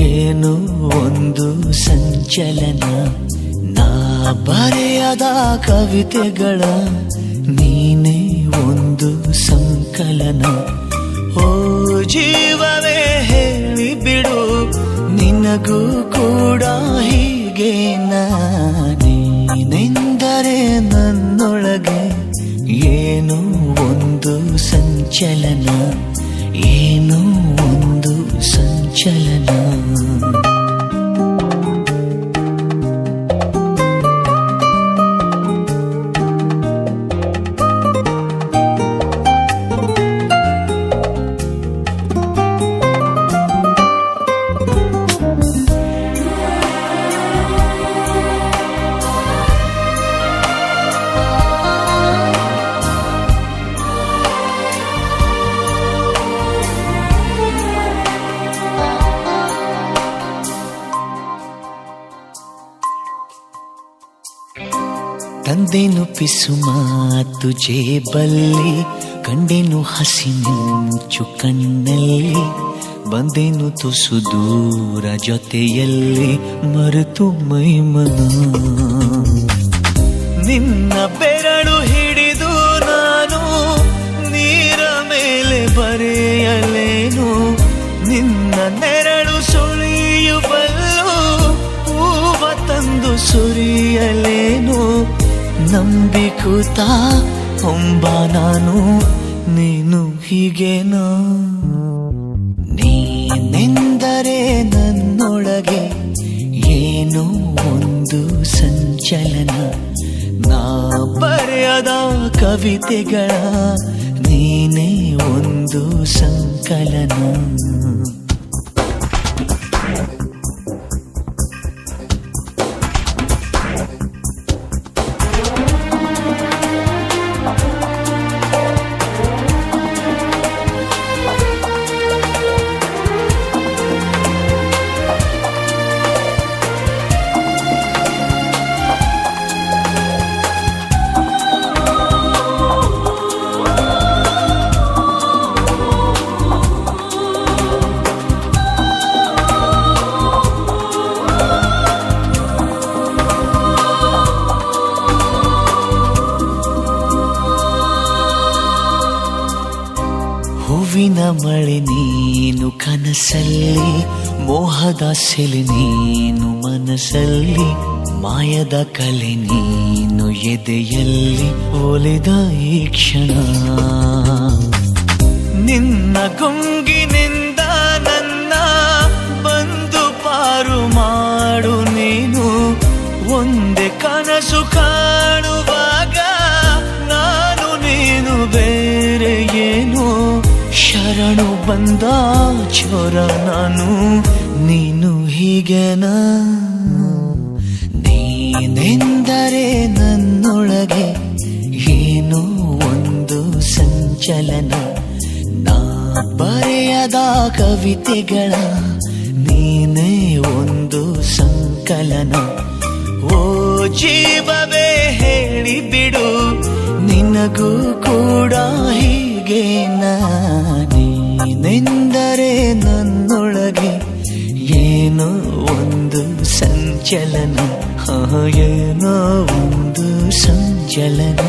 ಏನೋ ಒಂದು ಸಂಚಲನ. ನಾ ಬರೆಯದ ಕವಿತೆಗಳ ನೀನೇ ಒಂದು ಸಂಕಲನ. ಓ ಜೀವವೇ ಹೇಳಿಬಿಡು, ನಿನಗೂ ಕೂಡ ಹೀಗೆ ನೀನೆಂದರೆ ನನ್ನೊಳಗೆ ಏನೋ ಒಂದು ಸಂಚಲನ, ಏನೋ ಒಂದು ಸಂಚಲನ. ತಂದೆನು ಪಿಸು ಮಾತು ಜೇಬಲ್ಲಿ, ಕಂಡೆನು ಹಸಿ ಮಿಂಚು ಕಣ್ಣಲ್ಲಿ, ಬಂದೆನು ತುಸು ದೂರ ಜೊತೆಯಲ್ಲಿ ಮರೆತು ಮೈಮನ. ನಿನ್ನ ಬೆರಳು ಹಿಡಿದು ನಾನು ನೀರ ಮೇಲೆ ಬರೆಯಲೇನು, ನಿನ್ನ ನೆರಳು ಸುಳಿಯುವಲ್ಲೂ ಹೂವ ತಂದು ಸುರಿಯಲೇನು. ನಂಬಿಕೂತ ಹೊಂಬ ನಾನು, ನೀನು ಹೀಗೇನಾ. ನೀನೆಂದರೆ ನನ್ನೊಳಗೆ ಏನೋ ಒಂದು ಸಂಚಲನ. ನಾ ಬರೆಯದ ಕವಿತೆಗಳ ನೀನೇ ಒಂದು ಸಂಕಲನ. ಹೂವಿನ ಮಳೆ ನೀನು ಕನಸಲ್ಲಿ, ಮೋಹದ ಸೆಲೆ ನೀನು ಮನಸ್ಸಲ್ಲಿ, ಮಾಯದ ಕಲೆ ನೀನು ಎದೆಯಲ್ಲಿ ಒಲಿದ ಈ ಕ್ಷಣ. ನಿನ್ನ ಗುಂಗಿನಿಂದ ನನ್ನ ಬಂದು ಪಾರು ಮಾಡು ನೀನು. ಒಂದೇ ಕನಸು ಕಾಣುವಾಗ ನಾನು ನೀನು ಬೇರೆ ಏನು. ಶರಣು ಬಂದ ಚೋರ ನಾನು, ನೀನು ಹೀಗೆನಾ. ನೀನೆಂದರೆ ನನ್ನೊಳಗೆ ಏನೋ ಒಂದು ಸಂಚಲನ. ನಾ ಬರೆಯದ ಕವಿತೆಗಳ ನೀನೇ ಒಂದು ಸಂಕಲನ. ಓ ಜೀವವೇ ಹೇಳಿಬಿಡು, ನಿನಗೂ ಕೂಡ ಹೀಗೆ ನೀನೆಂದರೆ ನನ್ನೊಳಗೆ ಏನೋ ಒಂದು ಸಂಚಲನ, ಏನೋ ಒಂದು ಸಂಚಲನ.